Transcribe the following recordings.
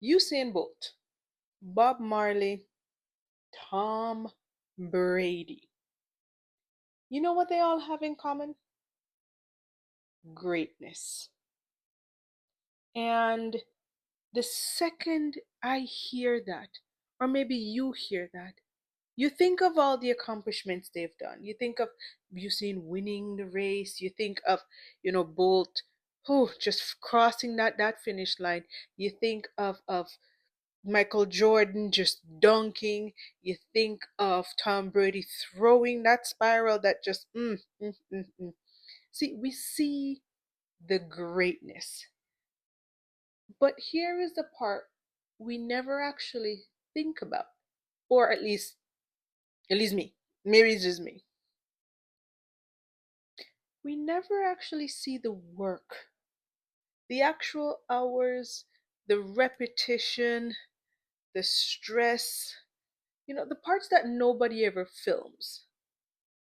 Usain Bolt, Bob Marley, Tom Brady. You know what they all have in common? Greatness. And the second I hear that, or maybe you hear that, you think of all the accomplishments they've done. You think of Usain winning the race. You think of, Bolt, just crossing that finish line. You think of Michael Jordan just dunking. You think of Tom Brady throwing that spiral that just See, we see the greatness. But here is the part we never actually think about. Or at least me. Maybe it's just me. We never actually see the work, the actual hours, the repetition, the stress, the parts that nobody ever films.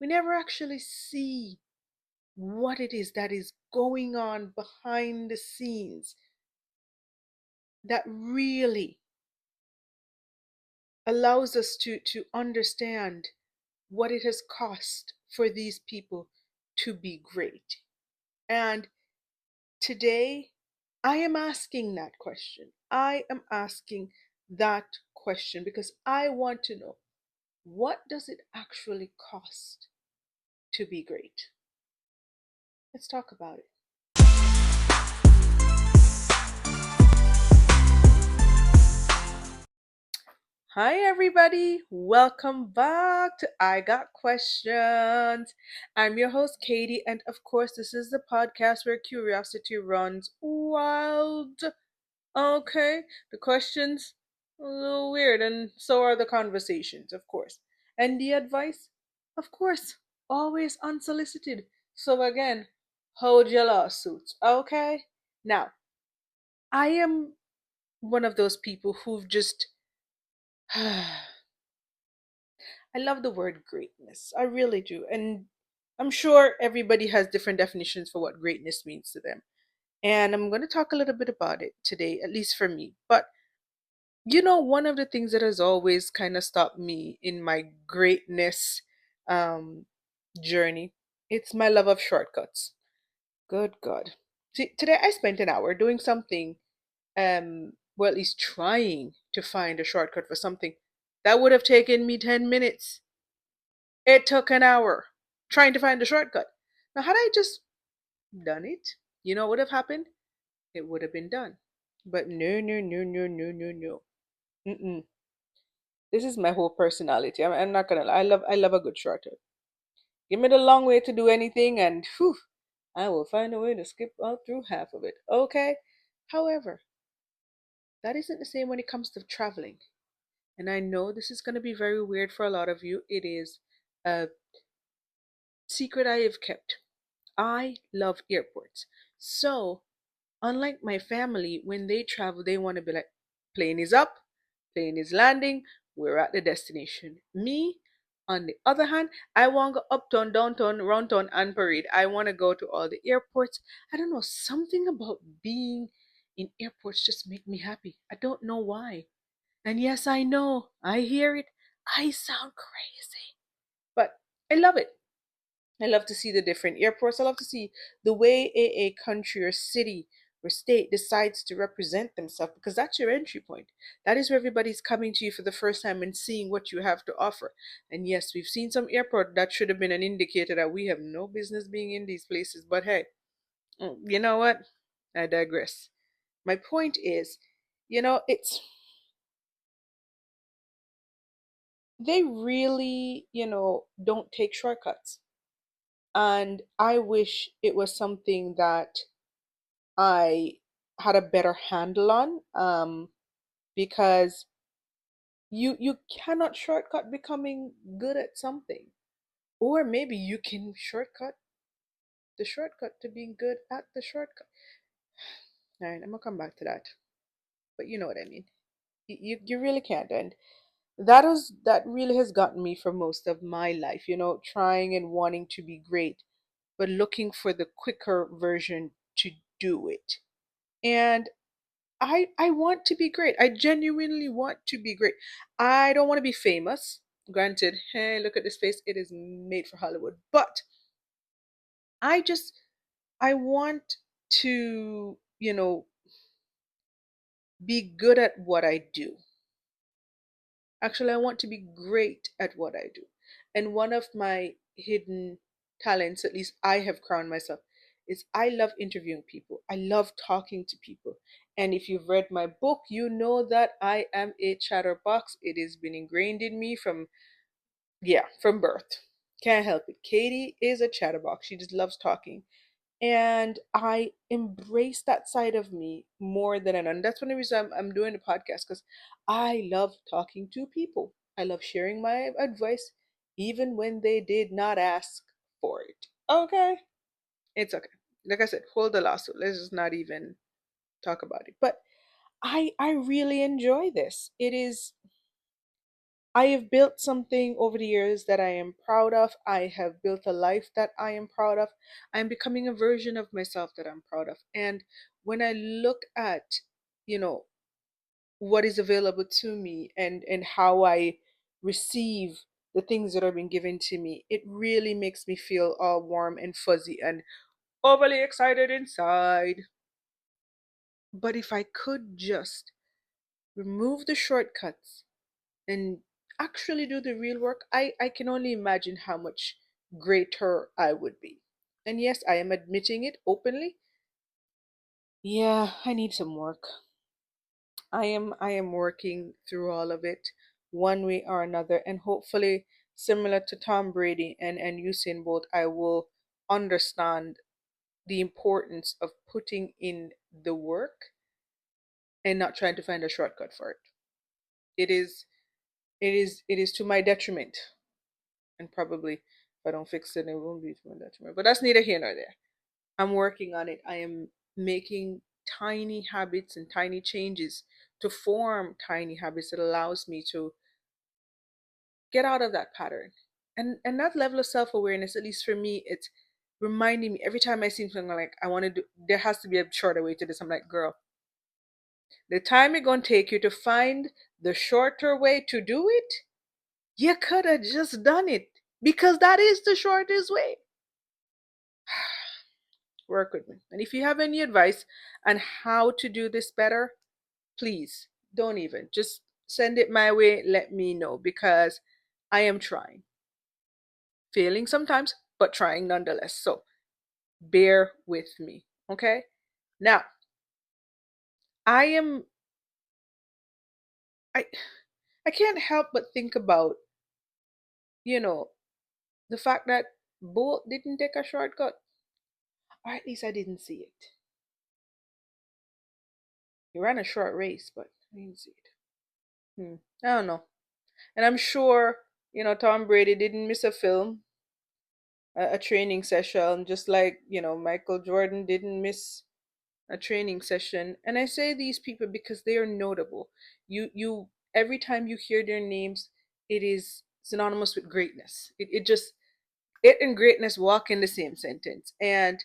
We never actually see what it is that is going on behind the scenes that really allows us to understand what it has cost for these people to be great. And today, I am asking that question. I am asking that question because I want to know, what does it actually cost to be great? Let's talk about it. Hi, everybody. Welcome back to I Got Questions. I'm your host, Katie, and of course, this is the podcast where curiosity runs wild. Okay, the questions a little weird, and so are the conversations, of course. And the advice, of course, always unsolicited. So again, hold your lawsuits, okay? Now, I am one of those people who've just I love the word greatness. I really do. And I'm sure everybody has different definitions for what greatness means to them. And I'm going to talk a little bit about it today, at least for me. But one of the things that has always kind of stopped me in my greatness um, journey, it's my love of shortcuts. Good God. See, today I spent an hour doing something, well, at least trying to find a shortcut for something that would have taken me 10 minutes. It took an hour trying to find a shortcut. Now, had I just done it, you know what would have happened? It would have been done. But no, no, no, no, no, no, no. Mm-mm. This is my whole personality. I'm not gonna lie. I love a good shortcut. Give me the long way to do anything, and whew, I will find a way to skip out through half of it. Okay. However, that isn't the same when it comes to traveling. And I know this is gonna be very weird for a lot of you. It is a secret I have kept. I love airports. So, unlike my family, when they travel, they want to be like, plane is up, plane is landing, we're at the destination. Me, on the other hand, I want to go uptown, downtown, roundtown, and parade. I want to go to all the airports. I don't know, something about being in airports just make me happy. I don't know why. And yes, I know, I hear it. I sound crazy, but I love it. I love to see the different airports. I love to see the way a country or city or state decides to represent themselves because that's your entry point. That is where everybody's coming to you for the first time and seeing what you have to offer. And yes, we've seen some airport that should have been an indicator that we have no business being in these places. But hey, you know what? I digress. My point is, it's they really, don't take shortcuts. And I wish it was something that I had a better handle on, because you cannot shortcut becoming good at something, or maybe you can shortcut the shortcut to being good at the shortcut. All right, I'm gonna come back to that, but you know what I mean. You really can't, and that really has gotten me for most of my life. Trying and wanting to be great, but looking for the quicker version to do it. And I want to be great. I genuinely want to be great. I don't want to be famous. Granted, hey, look at this face. It is made for Hollywood. But I just I want to, be good at what I do. Actually, I want to be great at what I do. And one of my hidden talents, at least I have crowned myself, is I love interviewing people. I love talking to people. And if you've read my book, you know that I am a chatterbox. It has been ingrained in me from, yeah, from birth. Can't help it. Katie is a chatterbox. She just loves talking. And I embrace that side of me more than another. And that's one of the reasons I'm doing the podcast, because I love talking to people. I love sharing my advice, even when they did not ask for it. Okay, it's okay. Like I said, hold the lawsuit. Let's just not even talk about it. But I really enjoy this. It is I have built something over the years that I am proud of. I have built a life that I am proud of. I'm becoming a version of myself that I'm proud of. And when I look at, you know, what is available to me and how I receive the things that are being given to me, it really makes me feel all warm and fuzzy and overly excited inside. But if I could just remove the shortcuts and actually do the real work, I can only imagine how much greater I would be. And yes, I am admitting it openly. Yeah, I need some work. I am working through all of it one way or another, and hopefully similar to Tom Brady and Usain Bolt, I will understand the importance of putting in the work and not trying to find a shortcut for it. It is it is to my detriment, and probably if I don't fix it, it won't be to my detriment. But that's neither here nor there. I'm working on it. I am making tiny habits and tiny changes to form tiny habits that allows me to get out of that pattern. And that level of self-awareness, at least for me, it's reminding me every time I see something like I want to do, there has to be a shorter way to this. I'm like, girl, the time it's gonna take you to find the shorter way to do it, you could have just done it, because that is the shortest way. Work with me. And if you have any advice on how to do this better, please don't even just send it my way. Let me know, because I am trying, failing sometimes, but trying nonetheless. So bear with me. Okay. Now, I am, I, I can't help but think about, you know, the fact that Bolt didn't take a shortcut, or at least I didn't see it. He ran a short race, but I didn't see it. I don't know. And I'm sure, Tom Brady didn't miss a film, a training session, just like, Michael Jordan didn't miss a training session. And I say these people because they are notable. Every time you hear their names, it is synonymous with greatness. It and greatness walk in the same sentence. And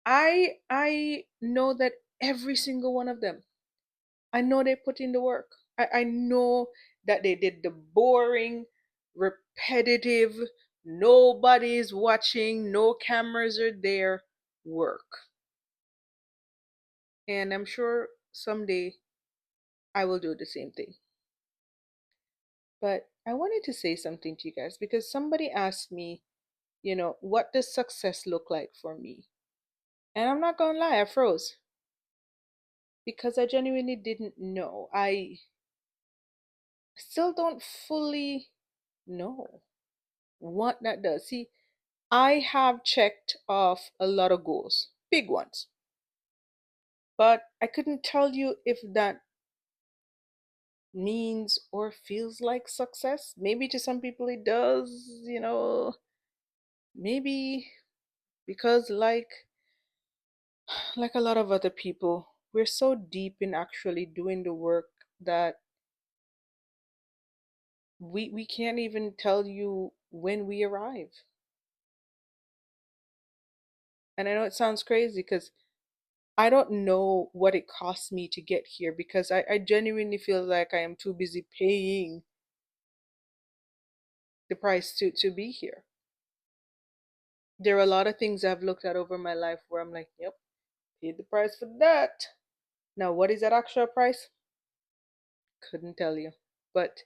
I know that every single one of them, I know they put in the work. I know that they did the boring, repetitive, nobody's watching, no cameras are there work. And I'm sure someday I will do the same thing. But I wanted to say something to you guys, because somebody asked me, what does success look like for me? And I'm not going to lie, I froze, because I genuinely didn't know. I still don't fully know what that does. See, I have checked off a lot of goals, big ones, but I couldn't tell you if that means or feels like success. Maybe to some people it does, maybe because like a lot of other people, we're so deep in actually doing the work that we can't even tell you when we arrive. And I know it sounds crazy because I don't know what it cost me to get here because I genuinely feel like I am too busy paying the price to be here. There are a lot of things I've looked at over my life where I'm like, yep, paid the price for that. Now, what is that actual price? Couldn't tell you. But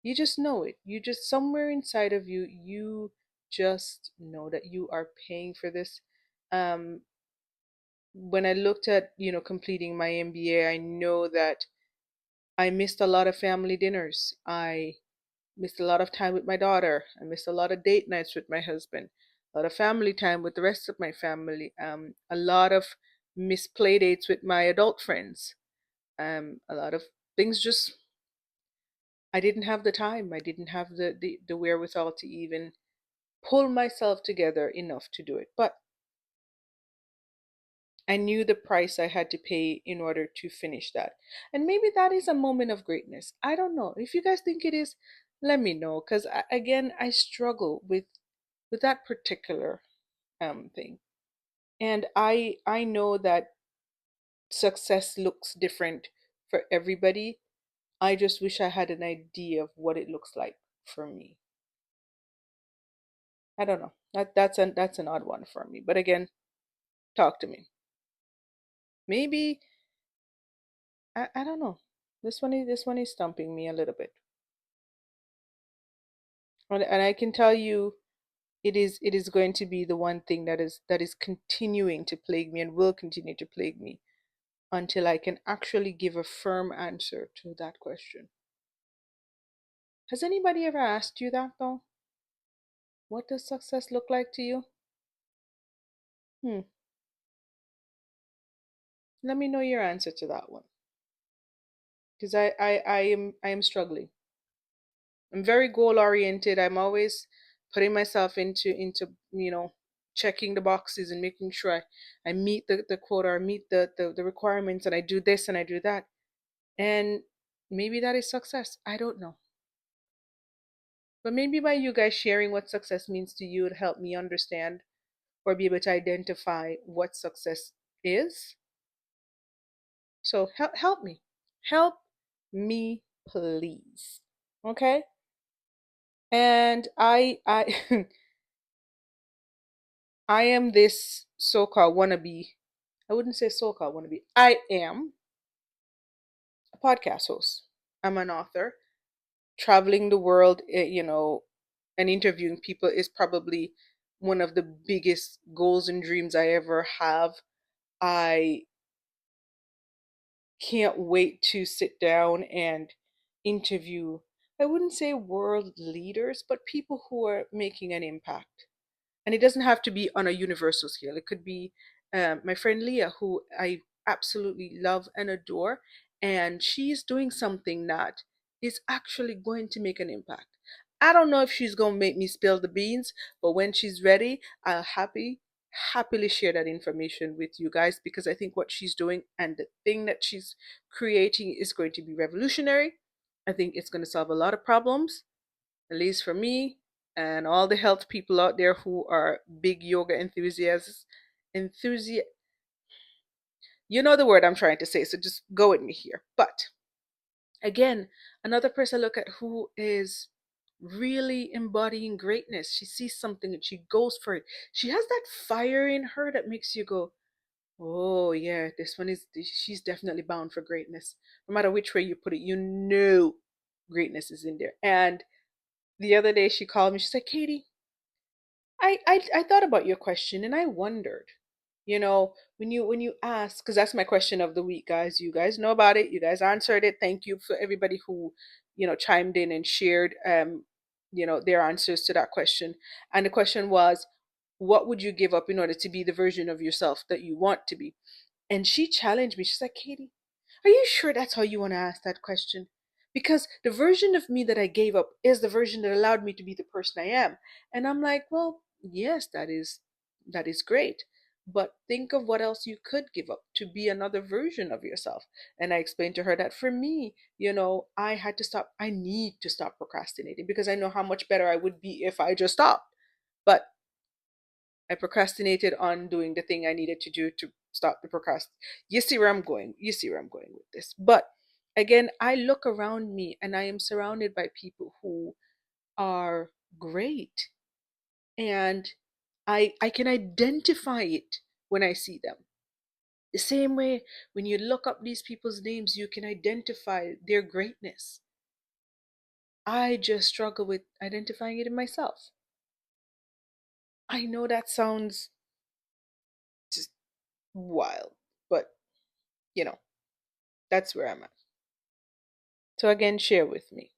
you just know it. You just, somewhere inside of you, you just know that you are paying for this. Um, when I looked at, completing my MBA, I know that I missed a lot of family dinners. I missed a lot of time with my daughter. I missed a lot of date nights with my husband, a lot of family time with the rest of my family, a lot of missed play dates with my adult friends, a lot of things just, I didn't have the time. I didn't have the wherewithal to even pull myself together enough to do it. But I knew the price I had to pay in order to finish that. And maybe that is a moment of greatness. I don't know. If you guys think it is, let me know. Because again, I struggle with that particular thing. And I know that success looks different for everybody. I just wish I had an idea of what it looks like for me. I don't know. That's an odd one for me. But again, talk to me. Maybe I don't know. This one is stumping me a little bit. And I can tell you it is going to be the one thing that is continuing to plague me and will continue to plague me until I can actually give a firm answer to that question. Has anybody ever asked you that though? What does success look like to you? Hmm. Let me know your answer to that one. Because I am struggling. I'm very goal oriented. I'm always putting myself into checking the boxes and making sure I meet the quota or meet the requirements, and I do this and I do that. And maybe that is success. I don't know. But maybe by you guys sharing what success means to you, it help me understand or be able to identify what success is. So help me. Help me, please. Okay? And I I am this so-called wannabe. I wouldn't say so-called wannabe. I am a podcast host. I'm an author. Traveling the world, and interviewing people is probably one of the biggest goals and dreams I ever have. I can't wait to sit down and interview, I wouldn't say world leaders, but people who are making an impact. And it doesn't have to be on a universal scale. It could be my friend Leah, who I absolutely love and adore, and she's doing something that is actually going to make an impact. I don't know if she's going to make me spill the beans, but when she's ready, I'll happily share that information with you guys, because I think what she's doing and the thing that she's creating is going to be revolutionary. I think it's going to solve a lot of problems, at least for me and all the health people out there who are big yoga enthusiasts. Enthusi You know the word I'm trying to say, so just go with me here. But again, another person I look at who is really embodying greatness. She sees something and she goes for it. She has that fire in her that makes you go, "Oh yeah, she's definitely bound for greatness." No matter which way you put it, you know greatness is in there. And the other day she called me. She's like, "Katie, I thought about your question and I wondered, when you ask, because that's my question of the week, guys. You guys know about it. You guys answered it. Thank you for everybody who, chimed in and shared, their answers to that question. And the question was, what would you give up in order to be the version of yourself that you want to be? And she challenged me. She's like, Katie, are you sure that's how you want to ask that question? Because the version of me that I gave up is the version that allowed me to be the person I am. And I'm like, well, yes, that is great. But think of what else you could give up to be another version of yourself. And I explained to her that for me, I need to stop procrastinating because I know how much better I would be if I just stopped. But I procrastinated on doing the thing I needed to do to stop the procrast. You see where I'm going. You see where I'm going with this. But again, I look around me and I am surrounded by people who are great, and I can identify it when I see them. The same way when you look up these people's names, you can identify their greatness. I just struggle with identifying it in myself. I know that sounds just wild, but you know, that's where I'm at. So again, share with me.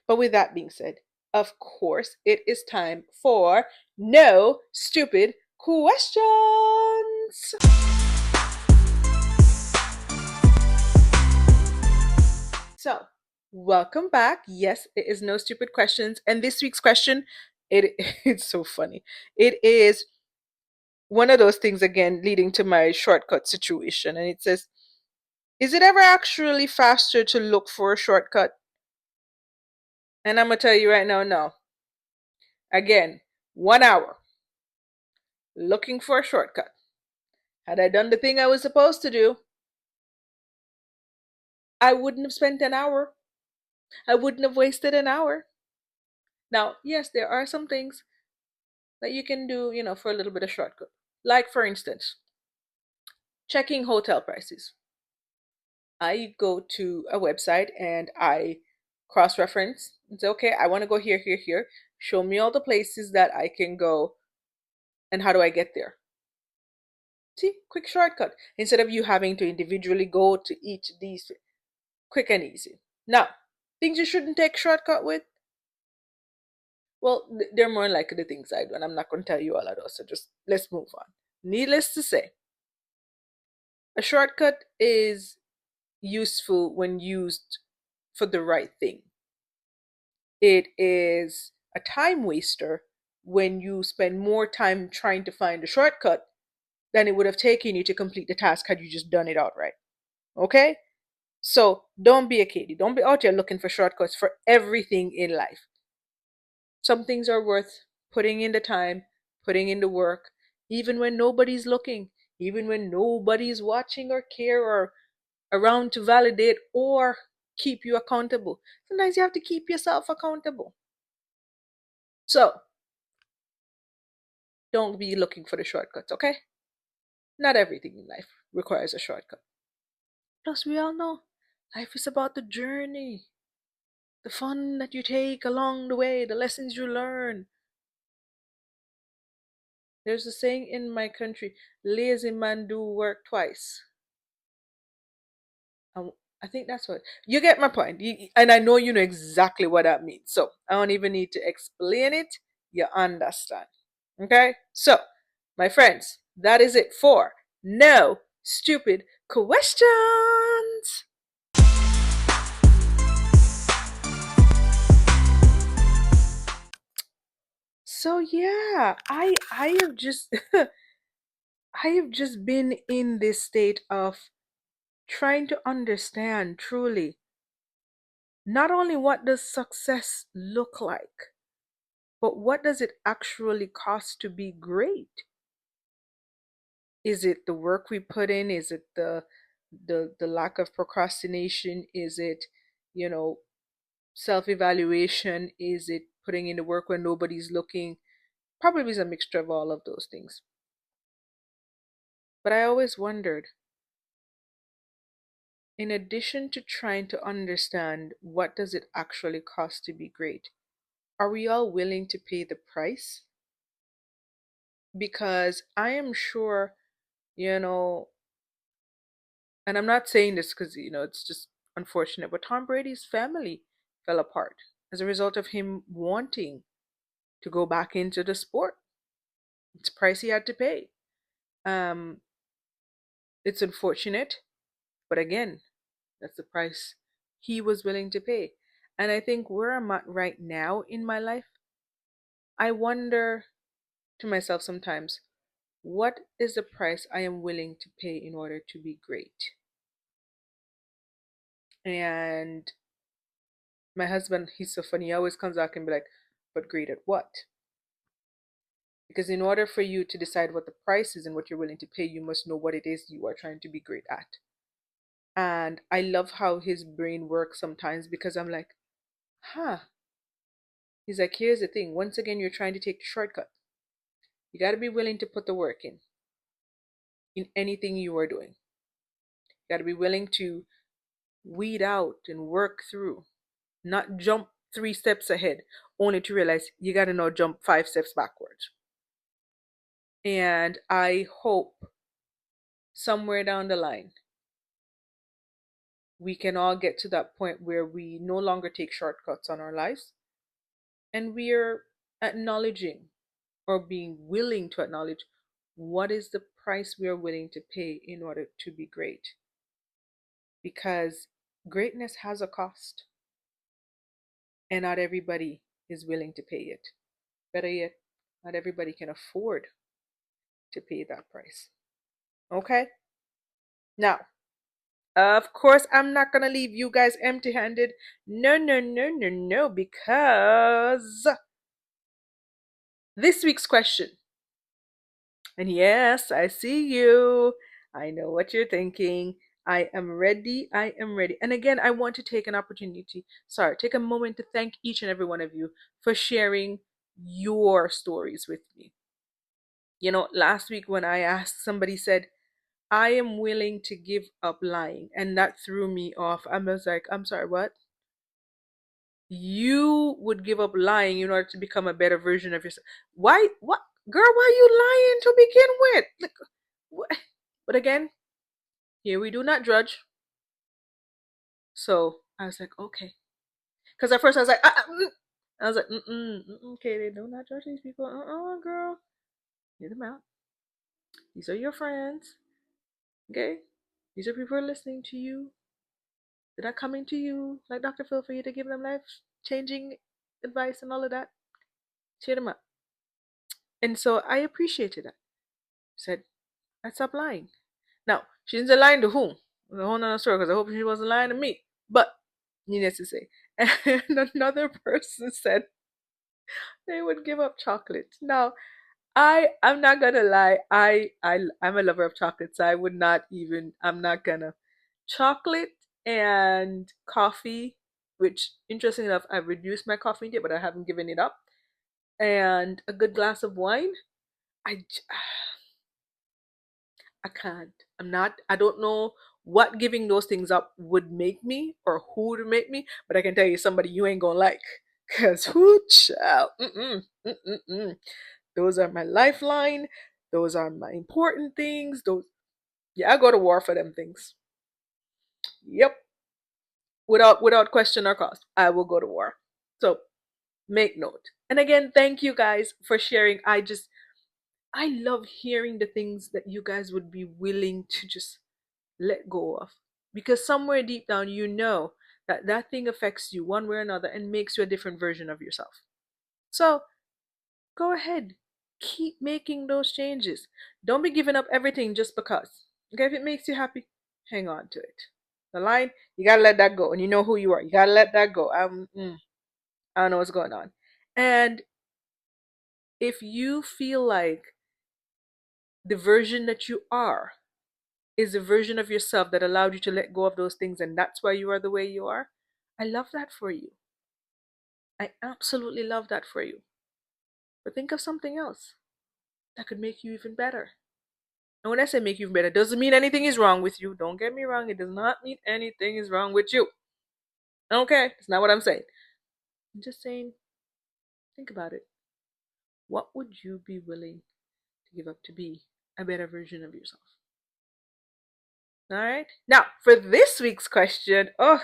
But with that being said, of course, it is time for no stupid questions. So, welcome back. Yes, it is no stupid questions. And this week's question, it it's so funny. It is one of those things again leading to my shortcut situation. And it says, is it ever actually faster to look for a shortcut? And I'm gonna tell you right now, no. Again, 1 hour looking for a shortcut. Had I done the thing I was supposed to do, I wouldn't have spent an hour. I wouldn't have wasted an hour. Now, yes, there are some things that you can do, for a little bit of shortcut. Like, for instance, checking hotel prices. I go to a website and I cross reference and say, okay, I want to go here, here, here. Show me all the places that I can go and how do I get there? See, quick shortcut. Instead of you having to individually go to each of these, quick and easy. Now, things you shouldn't take shortcut with. Well, they're more like the things I do, and I'm not going to tell you all of those. So just let's move on. Needless to say, a shortcut is useful when used for the right thing. It is a time waster when you spend more time trying to find a shortcut than it would have taken you to complete the task had you just done it outright. Okay? So don't be a Katie. Don't be out here looking for shortcuts for everything in life. Some things are worth putting in the time, putting in the work, even when nobody's looking, even when nobody's watching or care or around to validate or keep you accountable. Sometimes you have to keep yourself accountable. So don't be looking for the shortcuts, okay? Not everything in life requires a shortcut. Plus, we all know life is about the journey, the fun that you take along the way, the lessons you learn. There's a saying in my country, lazy man do work twice. Um, I think that's what you get my point. And I know you know exactly what that means. So I don't even need to explain it. You understand. Okay? So, my friends, that is it for no stupid questions. So yeah, I have just I have just been in this state of trying to understand truly not only what does success look like, but what does it actually cost to be great? Is it the work we put in? Is it the lack of procrastination? Is it, you know, self-evaluation? Is it putting in the work when nobody's looking? Probably is a mixture of all of those things. But I always wondered, in addition to trying to understand what does it actually cost to be great, are we all willing to pay the price? Because I am sure, you know, and I'm not saying this because, it's just unfortunate, but Tom Brady's family fell apart as a result of him wanting to go back into the sport. It's a price he had to pay. Um, it's unfortunate, but again, that's the price he was willing to pay. And I think where I'm at right now in my life, I wonder to myself sometimes, what is the price I am willing to pay in order to be great? And my husband, he's so funny. He always comes back and be like, but great at what? Because in order for you to decide what the price is and what you're willing to pay, you must know what it is you are trying to be great at. And I love how his brain works sometimes because I'm like, huh. He's like, here's the thing. Once again, you're trying to take the shortcut. You got to be willing to put the work in anything you are doing. You got to be willing to weed out and work through, not jump 3 steps ahead, only to realize you got to now jump 5 steps backwards. And I hope somewhere down the line, we can all get to that point where we no longer take shortcuts on our lives and we are acknowledging or being willing to acknowledge what is the price we are willing to pay in order to be great. Because greatness has a cost and not everybody is willing to pay it. Better yet, not everybody can afford to pay that price. Okay? Now, of course, I'm not going to leave you guys empty handed. No, no, no, no, no, because this week's question, and yes, I see you. I know what you're thinking. I am ready. I am ready. And again, I want to take an opportunity, take a moment to thank each and every one of you for sharing your stories with me. You know, last week when I asked, somebody said, I am willing to give up lying. And that threw me off. I was like, I'm sorry, what? You would give up lying in order to become a better version of yourself. Why? What? Girl, why you lying to begin with? Like, what? But again, here we do not judge. So I was like, okay. Because at first I was like, I was like, okay, they do not judge these people. Girl. Hear them out. These are your friends. Okay? These are people who are listening to you. They're not coming to you like Dr. Phil for you to give them life changing advice and all of that. Cheer them up. And so I appreciated that. Said, I stopped lying. Now, she didn't say lying to whom? It was a whole nother story because I hope she wasn't lying to me. But, needless to say. And another person said they would give up chocolate. Now, I'm not gonna lie. I'm a lover of chocolate, so I would not even. I'm not gonna. Chocolate and coffee, which interesting enough, I've reduced my coffee intake, but I haven't given it up. And a good glass of wine. I I can't. I'm not. I don't know what giving those things up would make me or who to make me, but I can tell you somebody you ain't gonna like. Cause who child? Those are my lifeline. Those are my important things. Those, yeah, I go to war for them things. Yep, without question or cost, I will go to war. So make note. And again, thank you guys for sharing. I love hearing the things that you guys would be willing to just let go of, because somewhere deep down you know that that thing affects you one way or another and makes you a different version of yourself. So go ahead, keep making those changes. Don't be giving up everything just because. Okay, if it makes you happy, hang on to it. The line, you gotta let that go, and you know who you are. You gotta let that go. I don't know what's going on. And if you feel like the version that you are is a version of yourself that allowed you to let go of those things, and that's why you are the way you are, I love that for you. I absolutely love that for you. But think of something else that could make you even better. And when I say make you even better, it doesn't mean anything is wrong with you. Don't get me wrong. It does not mean anything is wrong with you. Okay? It's not what I'm saying. I'm just saying, think about it. What would you be willing to give up to be a better version of yourself? All right. Now, for this week's question, oh,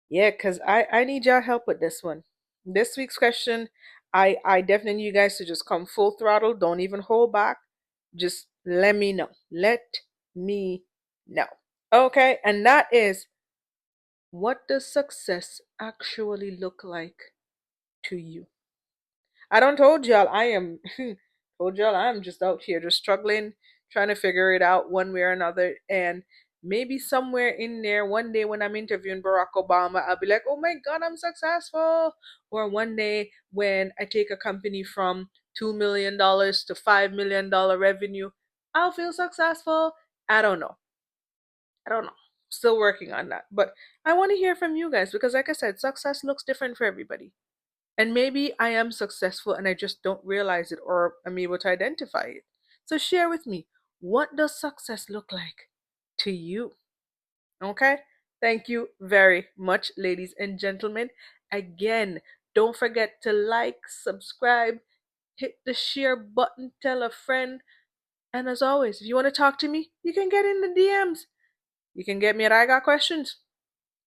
yeah, because I need your help with this one. This week's question, I definitely need you guys to just come full throttle. Don't even hold back. Just let me know. Let me know. Okay. And that is, what does success actually look like to you? I don't told y'all I am told y'all I'm just out here just struggling, trying to figure it out one way or another. And maybe somewhere in there, one day when I'm interviewing Barack Obama, I'll be like, oh my God, I'm successful. Or one day when I take a company from $2 million to $5 million revenue, I'll feel successful. I don't know. I don't know. Still working on that. But I want to hear from you guys because, like I said, success looks different for everybody. And maybe I am successful and I just don't realize it or I'm able to identify it. So share with me, what does success look like to you? Okay? Thank you very much, ladies and gentlemen. Again, don't forget to like, subscribe, hit the share button, tell a friend. And as always, if you want to talk to me, you can get in the DMs. You can get me at I Got Questions.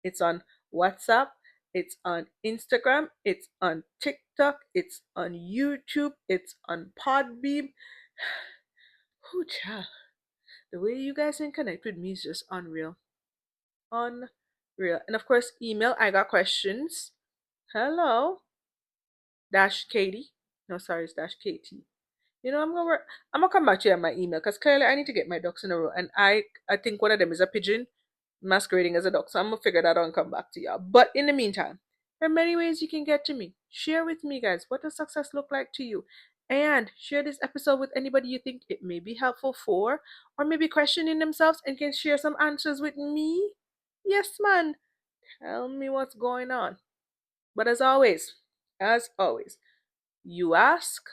It's on WhatsApp, it's on Instagram, it's on TikTok, it's on YouTube, it's on Podbeam. Oh, child. The way you guys can connect with me is just unreal. Unreal. And of course, email I Got Questions. Hello. Dash Katie. No, sorry, it's Dash KT. I'm gonna come back to you on my email because clearly I need to get my ducks in a row. And I think one of them is a pigeon masquerading as a duck. So I'm gonna figure that out and come back to y'all. But in the meantime, there are many ways you can get to me. Share with me, guys, what does success look like to you? And share this episode with anybody you think it may be helpful for, or maybe questioning themselves and can share some answers with me. Yes, man. Tell me what's going on. But as always, you ask,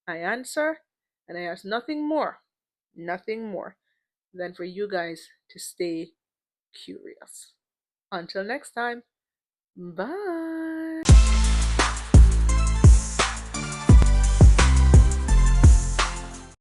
I answer, and I ask nothing more than for you guys to stay curious. Until next time, bye.